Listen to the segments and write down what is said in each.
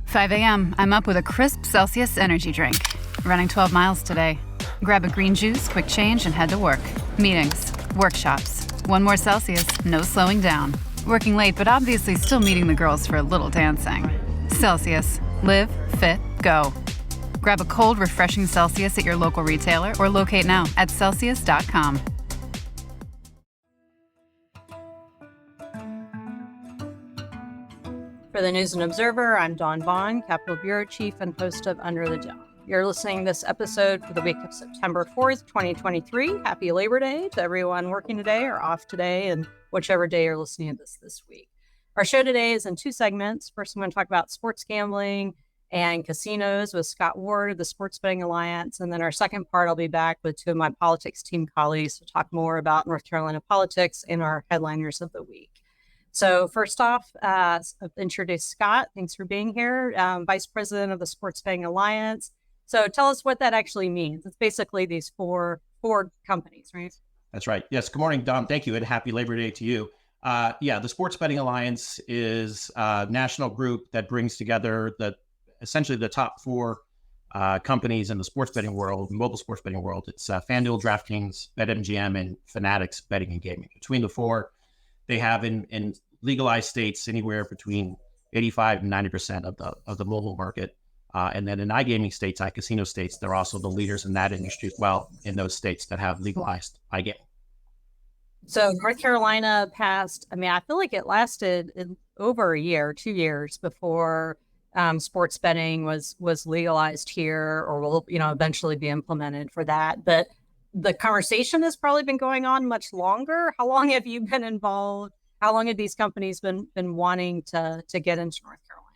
5 a.m. I'm up with a crisp Celsius energy drink. Running 12 miles today. Grab a green juice, quick change, and head to work. Meetings, workshops. One more Celsius, no slowing down. Working late, but obviously still meeting the girls for a little dancing. Celsius. Live, fit, go. Grab a cold, refreshing Celsius at your local retailer or locate now at Celsius.com. For the News and Observer, I'm Dawn Vaughan, Capitol Bureau Chief and host of Under the Dome. You're listening to this episode for the week of September 4th, 2023. Happy Labor Day to everyone working today or off today, and whichever day you're listening to this week. Our show today is in two segments. First, I'm going to talk about sports gambling and casinos with Scott Ward of the Sports Betting Alliance. And then our second part, I'll be back with two of my politics team colleagues to talk more about North Carolina politics and our headliners of the week. So first off, introduce Scott. Thanks for being here, Vice President of the Sports Betting Alliance. So tell us what that actually means. It's basically these four companies, right? That's right. Yes. Good morning, Dom. Thank you, and happy Labor Day to you. The Sports Betting Alliance is a national group that brings together essentially the top four companies in the sports betting world, mobile sports betting world. It's FanDuel, DraftKings, BetMGM, and Fanatics Betting and Gaming. Between the four, they have in legalized states anywhere between 85 and 90% of the mobile market. And then in iGaming states, iCasino states, they're also the leaders in that industry as well in those states that have legalized iGaming. So North Carolina passed, I feel like it lasted over a year, 2 years before sports betting was legalized here or will, eventually be implemented for that. But the conversation has probably been going on much longer. How long have you been involved? How long have these companies been wanting to get into North Carolina?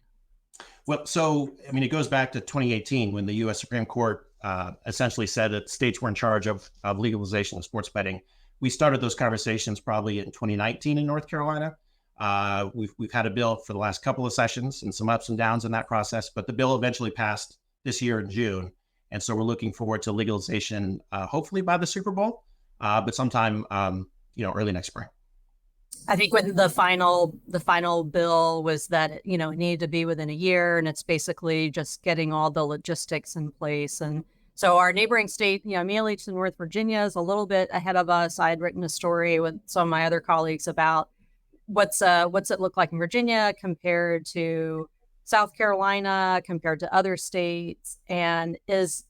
Well, so, it goes back to 2018 when the U.S. Supreme Court essentially said that states were in charge of legalization of sports betting. We started those conversations probably in 2019 in North Carolina. We've had a bill for the last couple of sessions and some ups and downs in that process, but the bill eventually passed this year in June. And so we're looking forward to legalization, hopefully by the Super Bowl, but sometime, early next spring. I think when the final bill was that, it needed to be within a year, and it's basically just getting all the logistics in place. And so our neighboring state, immediately to North Virginia is a little bit ahead of us. I had written a story with some of my other colleagues about what's it look like in Virginia compared to South Carolina, compared to other states, and is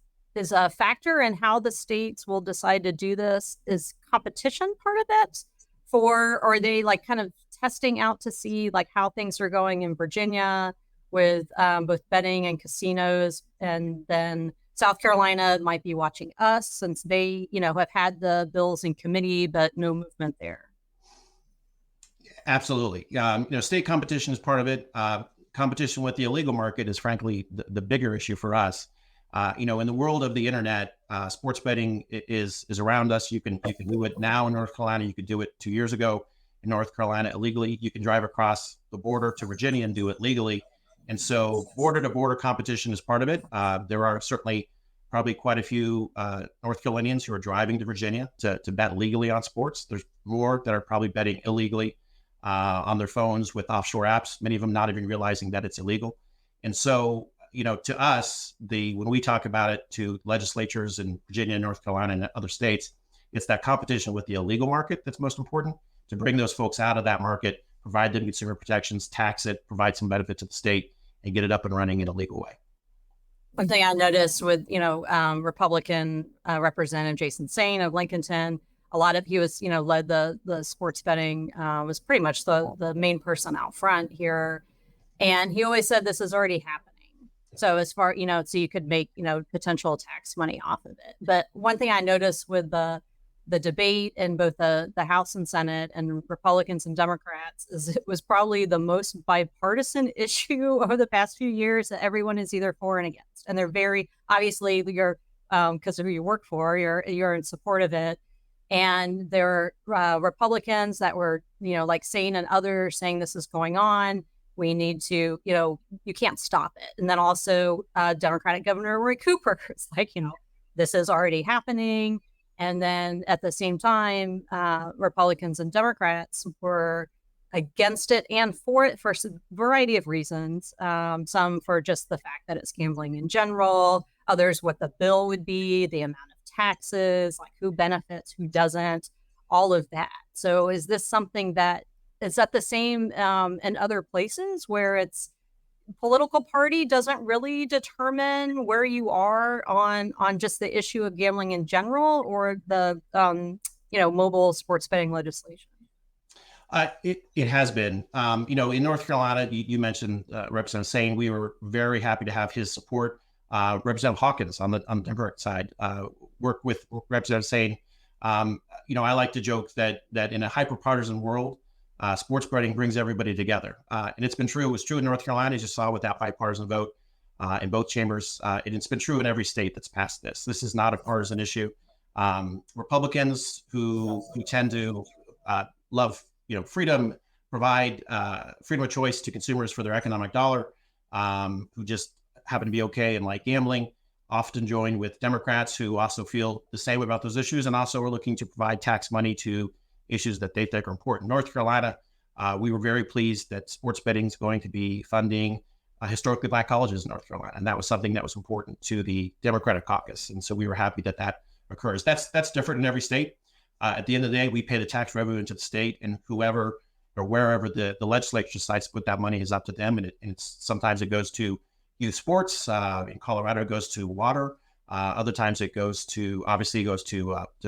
a factor in how the states will decide to do this. Is competition part of it? Or are they kind of testing out to see how things are going in Virginia with both betting and casinos, and then South Carolina might be watching us since they, have had the bills in committee, but no movement there. Absolutely. State competition is part of it. Competition with the illegal market is frankly the bigger issue for us. In the world of the internet, sports betting is around us. You can do it now in North Carolina. You could do it 2 years ago in North Carolina illegally. You can drive across the border to Virginia and do it legally. And so border to border competition is part of it. There are certainly probably quite a few North Carolinians who are driving to Virginia to bet legally on sports. There's more that are probably betting illegally on their phones with offshore apps, many of them not even realizing that it's illegal. And so, to us, when we talk about it to legislatures in Virginia, North Carolina, and other states, it's that competition with the illegal market that's most important, to bring those folks out of that market, provide them consumer protections, tax it, provide some benefit to the state, and get it up and running in a legal way. One thing I noticed with, Republican Representative Jason Sain of Lincolnton, he was, led the sports betting, was pretty much the main person out front here. And he always said this is already happening. So as far, so you could make, potential tax money off of it. But one thing I noticed with the debate in both the House and Senate and Republicans and Democrats is it was probably the most bipartisan issue over the past few years that everyone is either for and against. And they're very, obviously, you're, because of who you work for, you're in support of it. And there are Republicans that were, like Sain and others saying this is going on. We need to, you can't stop it. And then also Democratic Governor Roy Cooper is like, this is already happening. And then at the same time, Republicans and Democrats were against it and for it for a variety of reasons. Some for just the fact that it's gambling in general, others what the bill would be, the amount of taxes, like who benefits, who doesn't, all of that. So is this something that is that the same in other places where it's political party doesn't really determine where you are on just the issue of gambling in general, or the mobile sports betting legislation? It has been. In North Carolina, you mentioned Representative Sain. We were very happy to have his support. Representative Hawkins on the Democratic side worked with Representative Sain. I like to joke that in a hyper-partisan world, sports betting brings everybody together. And it's been true. It was true in North Carolina, as you saw, with that bipartisan vote in both chambers. And it's been true in every state that's passed this. This is not a partisan issue. Republicans who tend to love freedom, provide freedom of choice to consumers for their economic dollar, who just happen to be okay and like gambling, often join with Democrats who also feel the same about those issues and also are looking to provide tax money to issues that they think are important. North Carolina, we were very pleased that sports betting is going to be funding historically Black colleges in North Carolina, and that was something that was important to the Democratic caucus, and so we were happy that occurs. That's different in every state. At the end of the day, we pay the tax revenue into the state, and whoever or wherever the legislature decides to put that money is up to them. And it's sometimes it goes to youth sports. In Colorado, it goes to water. Other times it goes to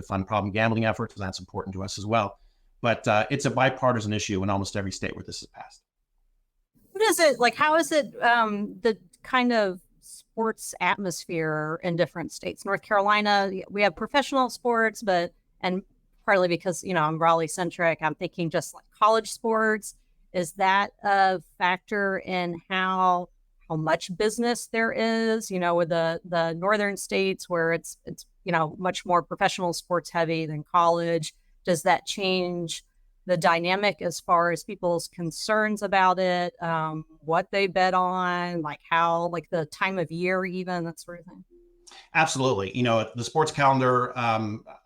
fund problem gambling efforts, and that's important to us as well. But it's a bipartisan issue in almost every state where this is passed. What is it like? How is it the kind of sports atmosphere in different states? North Carolina, we have professional sports, and partly because, I'm Raleigh centric, I'm thinking just like college sports. Is that a factor in how much business there is, with the northern states where it's much more professional sports heavy than college? Does that change the dynamic as far as people's concerns about it, what they bet on, like how, like the time of year, even that sort of thing? Absolutely. The sports calendar,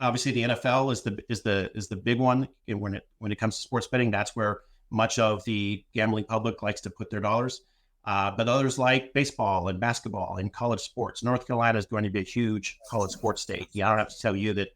obviously the NFL is the big one when it comes to sports betting. That's where much of the gambling public likes to put their dollars. But others like baseball and basketball and college sports. North Carolina is going to be a huge college sports state. I don't have to tell you that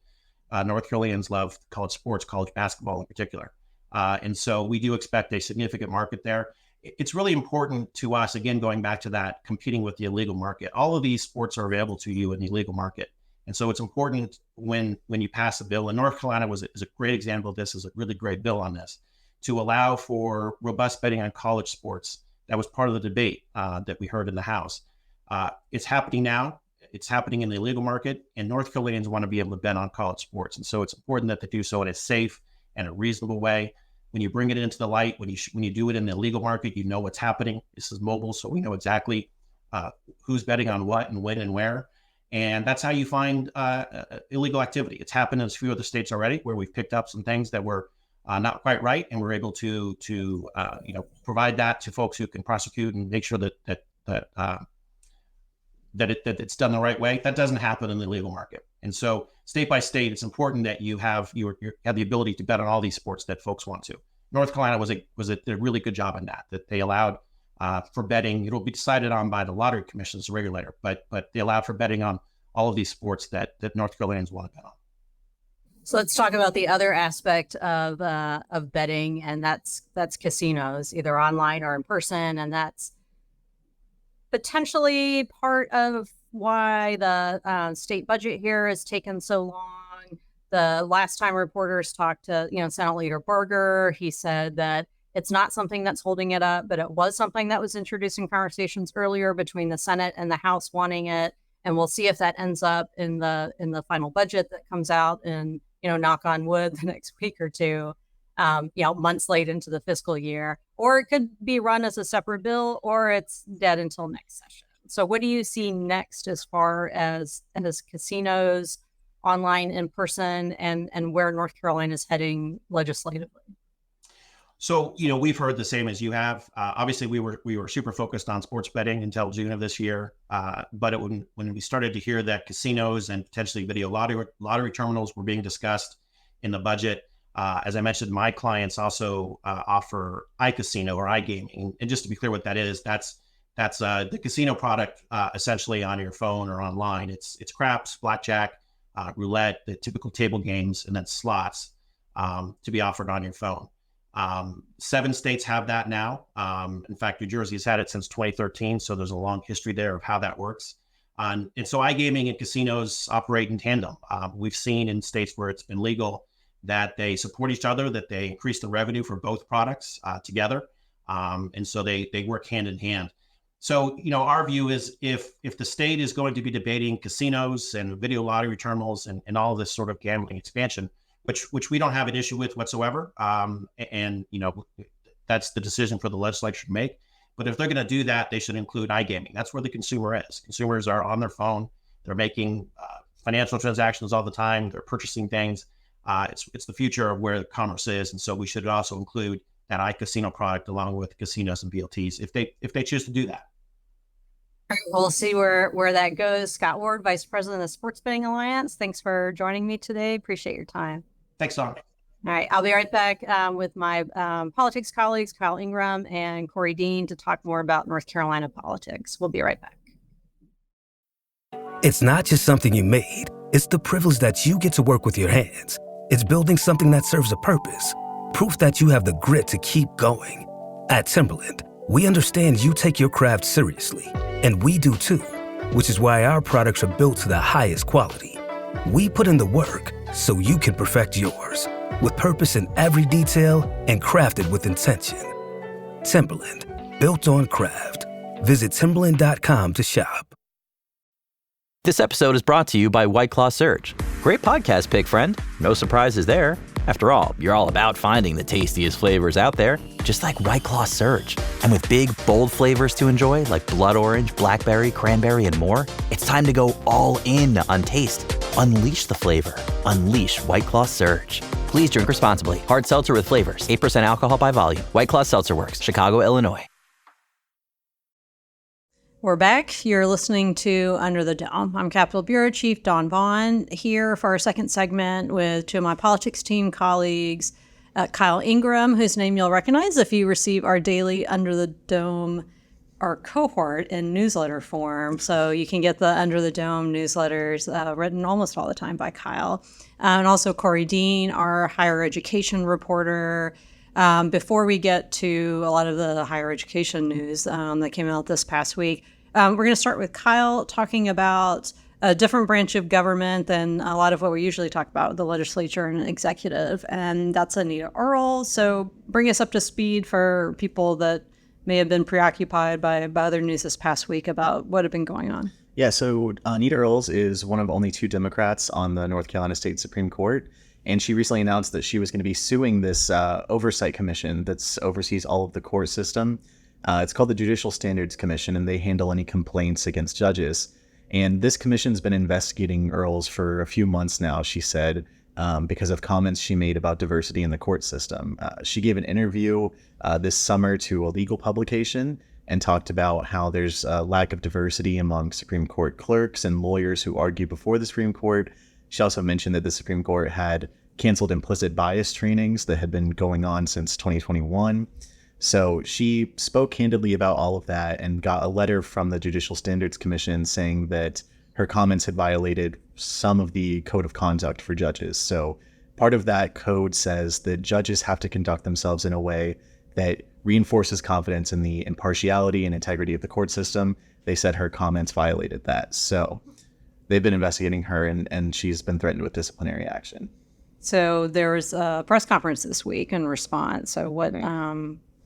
North Carolinians love college sports, college basketball in particular. And so we do expect a significant market there. It's really important to us, again, going back to that, competing with the illegal market. All of these sports are available to you in the illegal market. And so it's important when you pass a bill, and North Carolina is a great example of this, is a really great bill on this, to allow for robust betting on college sports. That was part of the debate that we heard in the House. It's happening now. It's happening in the illegal market, and North Carolinians want to be able to bet on college sports. And so it's important that they do so in a safe and a reasonable way. When you bring it into the light, when you do it in the legal market, you know what's happening. This is mobile, so we know exactly who's betting on what and when and where. And that's how you find illegal activity. It's happened in a few other states already where we've picked up some things that were not quite right, and we're able to provide that to folks who can prosecute and make sure that it's done the right way. That doesn't happen in the legal market. And so state by state, it's important that you have the ability to bet on all these sports that folks want to. North Carolina was a really good job on that they allowed for betting. It'll be decided on by the lottery commission as a regulator, but they allowed for betting on all of these sports that North Carolinians want to bet on. So let's talk about the other aspect of betting, and that's casinos, either online or in person, and that's potentially part of why the state budget here has taken so long. The last time reporters talked to Senate Leader Berger, he said that it's not something that's holding it up, but it was something that was introducing conversations earlier between the Senate and the House wanting it, and we'll see if that ends up in the final budget that comes out in knock on wood the next week or two, months late into the fiscal year, or it could be run as a separate bill, or it's dead until next session. So what do you see next as far as casinos, online, in person, and where North Carolina is heading legislatively? So, we've heard the same as you have. Obviously, we were super focused on sports betting until June of this year. But when we started to hear that casinos and potentially video lottery terminals were being discussed in the budget, As I mentioned, my clients also offer iCasino or iGaming. And just to be clear what that is, that's the casino product essentially on your phone or online. It's craps, blackjack, roulette, the typical table games, and then slots to be offered on your phone. 7 states have that now. In fact, New Jersey has had it since 2013. So there's a long history there of how that works. And so iGaming and casinos operate in tandem. We've seen in states where it's been legal that they support each other, that they increase the revenue for both products together. And so they work hand in hand. So, our view is if the state is going to be debating casinos and video lottery terminals and all of this sort of gambling expansion, which we don't have an issue with whatsoever. And that's the decision for the legislature to make. But if they're going to do that, they should include iGaming. That's where the consumer is. Consumers are on their phone. They're making financial transactions all the time. They're purchasing things. It's the future of where commerce is. And so we should also include that iCasino product along with casinos and VLTs if they choose to do that. We'll see where that goes. Scott Ward, Vice President of the Sports Betting Alliance. Thanks for joining me today. Appreciate your time. Thanks, Dawn. All right. I'll be right back with my politics colleagues, Kyle Ingram and Korie Dean, to talk more about North Carolina politics. We'll be right back. It's not just something you made. It's the privilege that you get to work with your hands. It's building something that serves a purpose. Proof that you have the grit to keep going. At Timberland, we understand you take your craft seriously, and we do too, which is why our products are built to the highest quality. We put in the work so you can perfect yours, with purpose in every detail and crafted with intention. Timberland, built on craft. Visit Timberland.com to shop. This episode is brought to you by White Claw Surge. Great podcast pick, friend. No surprises there. After all, you're all about finding the tastiest flavors out there, just like White Claw Surge. And with big, bold flavors to enjoy, like blood orange, blackberry, cranberry, and more, it's time to go all in on taste. Unleash the flavor. Unleash White Claw Surge. Please drink responsibly. Hard seltzer with flavors. 8% alcohol by volume. White Claw Seltzer Works. Chicago, Illinois. We're back. You're listening to Under the Dome. I'm Capitol Bureau Chief Dawn Vaughan, here for our second segment with 2 of my politics team colleagues, Kyle Ingram, whose name you'll recognize if you receive our daily Under the Dome, our cohort in newsletter form. So you can get the Under the Dome newsletters written almost all the time by Kyle. And also Korie Dean, our higher education reporter. Before we get to a lot of the higher education news that came out this past week, we're going to start with Kyle talking about a different branch of government than a lot of what we usually talk about, the legislature and executive, and that's Anita Earl. So bring us up to speed for people that may have been preoccupied by other news this past week about what had been going on. Yeah, so Anita Earls is one of only 2 Democrats on the North Carolina State Supreme Court. And she recently announced that she was going to be suing this oversight commission that oversees all of the court system. It's called the Judicial Standards Commission, and they handle any complaints against judges. And this commission's been investigating Earls for a few months now, she said, because of comments she made about diversity in the court system. She gave an interview this summer to a legal publication and talked about how there's a lack of diversity among Supreme Court clerks and lawyers who argue before the Supreme Court. She also mentioned that the Supreme Court had canceled implicit bias trainings that had been going on since 2021. So she spoke candidly about all of that and got a letter from the Judicial Standards Commission saying that her comments had violated some of the code of conduct for judges. So part of that code says that judges have to conduct themselves in a way that reinforces confidence in the impartiality and integrity of the court system. They said her comments violated that. So they've been investigating her, and she's been threatened with disciplinary action. So there was a press conference this week in response. So what,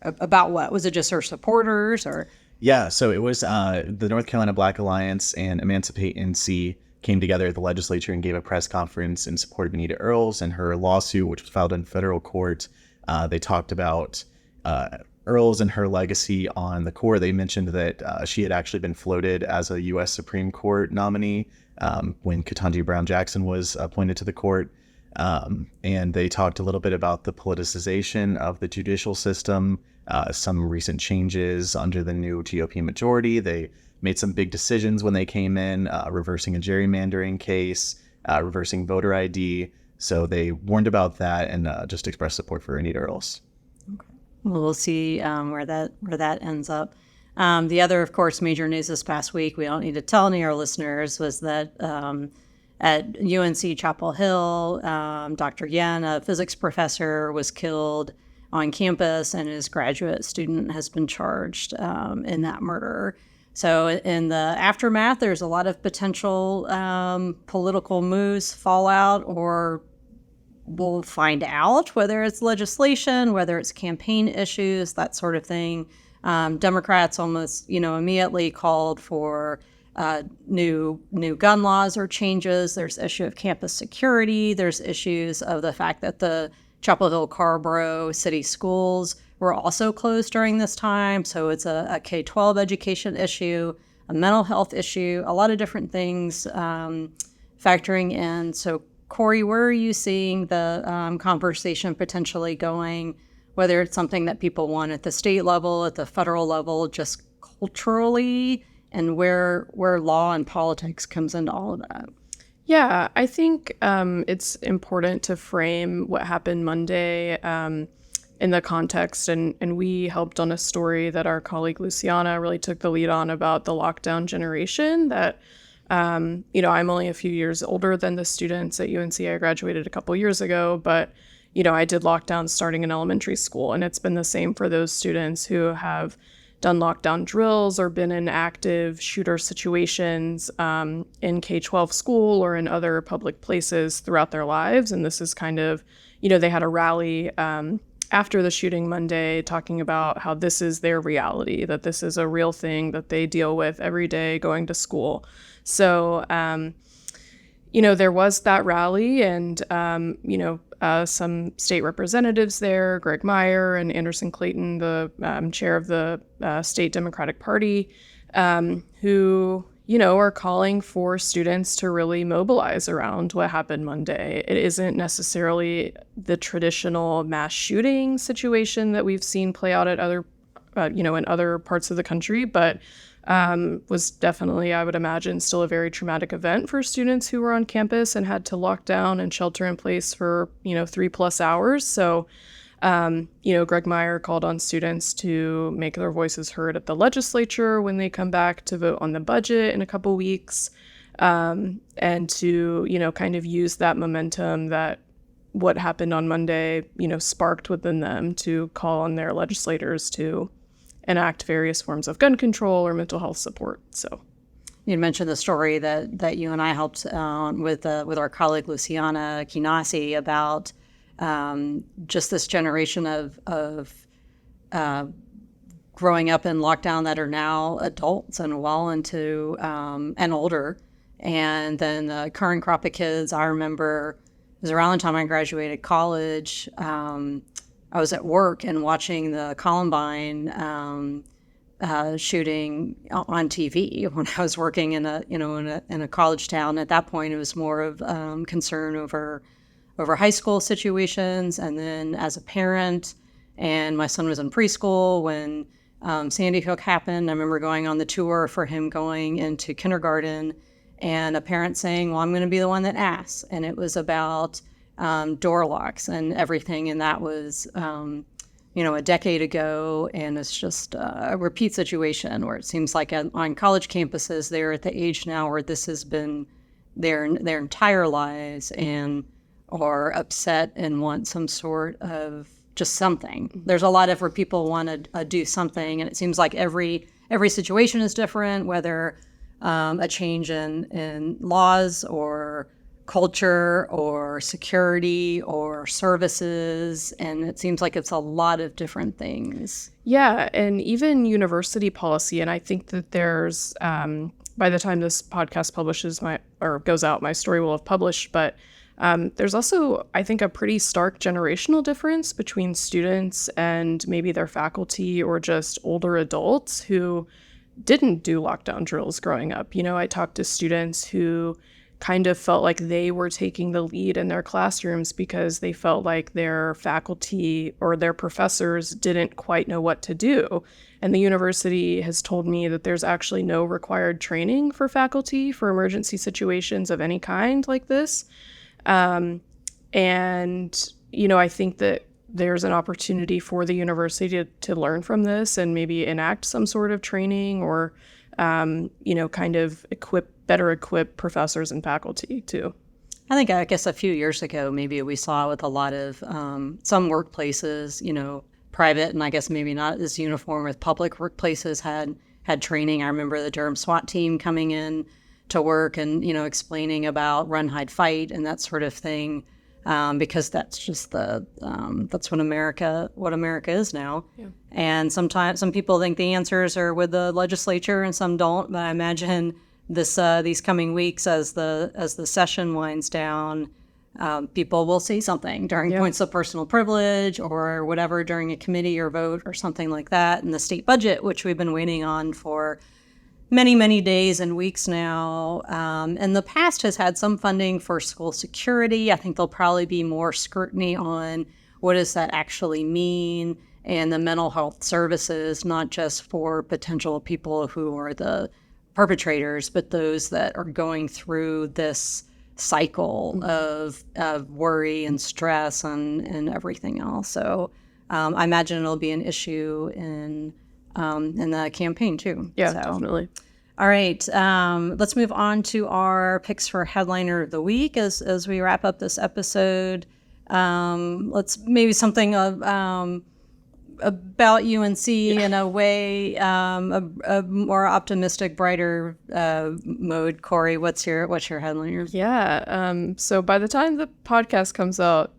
about what? Was it just her supporters or? Yeah, so it was the North Carolina Black Alliance and Emancipate NC came together at the legislature and gave a press conference in support of Anita Earls and her lawsuit, which was filed in federal court. They talked about Earls and her legacy on the court. They mentioned that she had actually been floated as a U.S. Supreme Court nominee when Ketanji Brown Jackson was appointed to the court. And they talked a little bit about the politicization of the judicial system, some recent changes under the new GOP majority. They made some big decisions when they came in, reversing a gerrymandering case, reversing voter ID. So they warned about that and just expressed support for Anita Earls. Well, we'll see where that ends up. The other, of course, major news this past week, we don't need to tell any of our listeners, was that at UNC Chapel Hill, Dr. Yen, a physics professor, was killed on campus, and his graduate student has been charged in that murder. So in the aftermath, there's a lot of potential political moves, fallout, or we'll find out whether it's legislation, whether it's campaign issues, that sort of thing. Democrats almost, immediately called for new gun laws or changes. There's issue of campus security. There's issues of the fact that the Chapel Hill Carrboro city schools were also closed during this time. So it's a K-12 education issue, a mental health issue, a lot of different things factoring in. So Korie, where are you seeing the conversation potentially going, whether it's something that people want at the state level, at the federal level, just culturally, and where law and politics comes into all of that? Yeah, I think it's important to frame what happened Monday in the context, and we helped on a story that our colleague Luciana really took the lead on about the lockdown generation that, I'm only a few years older than the students at UNC. I graduated a couple years ago, but, I did lockdown starting in elementary school, and it's been the same for those students who have done lockdown drills or been in active shooter situations in K-12 school or in other public places throughout their lives. And this is kind of, they had a rally after the shooting Monday talking about how this is their reality, that this is a real thing that they deal with every day going to school. So, there was that rally, and, some state representatives there, Greg Meyer and Anderson Clayton, the chair of the state Democratic Party, who, are calling for students to really mobilize around what happened Monday. It isn't necessarily the traditional mass shooting situation that we've seen play out at other, in other parts of the country, but was definitely, I would imagine, still a very traumatic event for students who were on campus and had to lock down and shelter in place for, 3+ hours. So, Greg Meyer called on students to make their voices heard at the legislature when they come back to vote on the budget in a couple weeks, and to, kind of use that momentum that what happened on Monday, sparked within them to call on their legislators to enact various forms of gun control or mental health support. So, you mentioned the story that you and I helped with our colleague Luciana Kinasi about just this generation of growing up in lockdown that are now adults and well into and older, and then the current crop of kids. I remember it was around the time I graduated college. I was at work and watching the Columbine shooting on TV when I was working in a college town. At that point, it was more of concern over high school situations. And then as a parent, and my son was in preschool when Sandy Hook happened. I remember going on the tour for him going into kindergarten, and a parent saying, "Well, I'm going to be the one that asks," and it was about door locks and everything, and that was a decade ago, and it's just a repeat situation where it seems like on college campuses they're at the age now where this has been their entire lives, and are upset and want some sort of just something. There's a lot of where people want to do something, and it seems like every situation is different, whether a change in laws or culture or security or services, and it seems like it's a lot of different things. Yeah, and even university policy, and I think that there's by the time this podcast goes out, my story will have published, but there's also, I think, a pretty stark generational difference between students and maybe their faculty or just older adults who didn't do lockdown drills growing up. I talked to students who kind of felt like they were taking the lead in their classrooms because they felt like their faculty or their professors didn't quite know what to do. And the university has told me that there's actually no required training for faculty for emergency situations of any kind like this. And, I think that there's an opportunity for the university to learn from this and maybe enact some sort of training or, kind of better equip professors and faculty too. I guess a few years ago, maybe we saw with a lot of some workplaces, private, and I guess maybe not as uniform with public workplaces had training. I remember the Durham SWAT team coming in to work and, explaining about run, hide, fight and that sort of thing. Because that's just that's what America is now. Yeah. And sometimes some people think the answers are with the legislature and some don't. But I imagine these coming weeks as the session winds down, people will see something during points of personal privilege or whatever during a committee or vote or something like that. And the state budget, which we've been waiting on for many, many days and weeks now. And the past has had some funding for school security. I think there'll probably be more scrutiny on what does that actually mean and the mental health services, not just for potential people who are the perpetrators, but those that are going through this cycle of worry and stress and everything else. So I imagine it'll be an issue in the campaign too. Yeah, so. Definitely. All right, let's move on to our picks for headliner of the week as we wrap up this episode. Let's maybe something about UNC in a way, a more optimistic, brighter mode. Korie, what's your headliner? Yeah. So by the time the podcast comes out,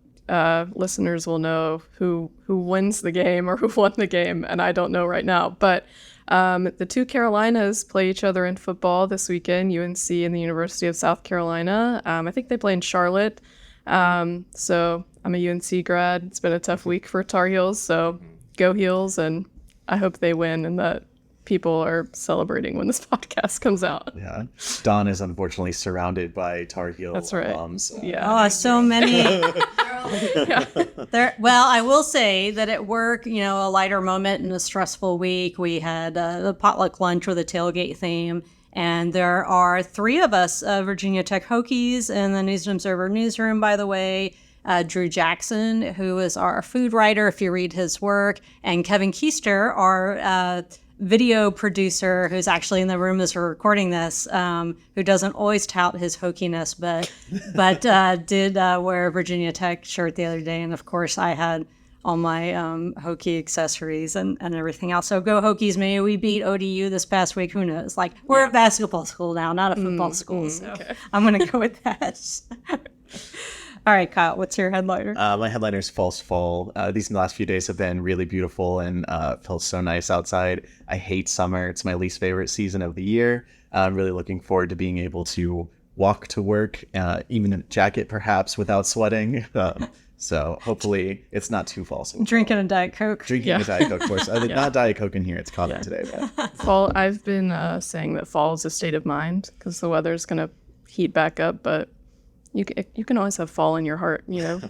listeners will know who wins the game or who won the game, and I don't know right now. But the two Carolinas play each other in football this weekend, UNC and the University of South Carolina. I think they play in Charlotte. So I'm a UNC grad. It's been a tough week for Tar Heels, so go Heels, and I hope they win and that people are celebrating when this podcast comes out. Yeah. Dawn is unfortunately surrounded by Tar Heel That's right. alums. Yeah. Oh, so many. Well, I will say that at work, a lighter moment in a stressful week, we had the potluck lunch with a tailgate theme. And there are three of us, Virginia Tech Hokies in the News and Observer newsroom, by the way. Drew Jackson, who is our food writer, if you read his work, and Kevin Keister, our video producer, who's actually in the room as we're recording this, who doesn't always tout his hokiness, but did wear a Virginia Tech shirt the other day. And of course, I had all my Hokie accessories and everything else. So go Hokies. Maybe we beat ODU this past week. Who knows? We're a basketball school now, not a football school. So okay. I'm going to go with that. All right, Kyle, what's your headliner? My headliner is False Fall. These last few days have been really beautiful and felt so nice outside. I hate summer. It's my least favorite season of the year. I'm really looking forward to being able to walk to work, even in a jacket perhaps, without sweating. So hopefully it's not too fall. Drinking a Diet Coke. Drinking a Diet Coke, of course. Not Diet Coke in here. It's coffee today. But. Fall. I've been saying that fall is a state of mind because the weather's going to heat back up, but you can always have fall in your heart, Well,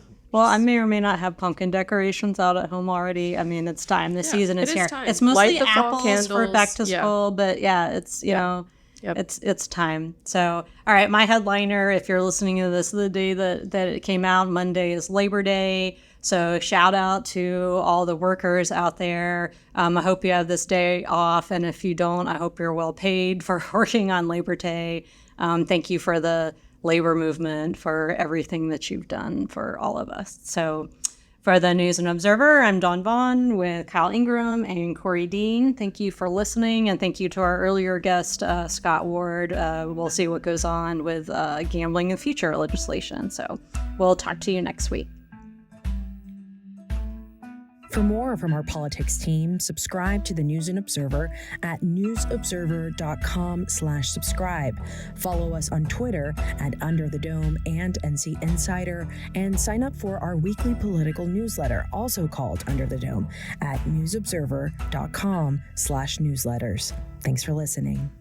I may or may not have pumpkin decorations out at home already. I mean, it's time. The season is here. Time. It's mostly Light the fall apples candles. for back to school, but it's it's time. So, all right, my headliner, if you're listening to this the day that it came out, Monday is Labor Day. So shout out to all the workers out there. I hope you have this day off, and if you don't, I hope you're well paid for working on Labor Day. Thank you for the labor movement, for everything that you've done for all of us. So for the News and Observer, I'm Dawn Vaughan with Kyle Ingram and Korie Dean. Thank you for listening, and thank you to our earlier guest, Scott Ward. We'll see what goes on with gambling and future legislation. So we'll talk to you next week. For more from our politics team, subscribe to the News and Observer at newsobserver.com/subscribe. Follow us on Twitter at Under the Dome and NC Insider, and sign up for our weekly political newsletter, also called Under the Dome, at newsobserver.com/newsletters. Thanks for listening.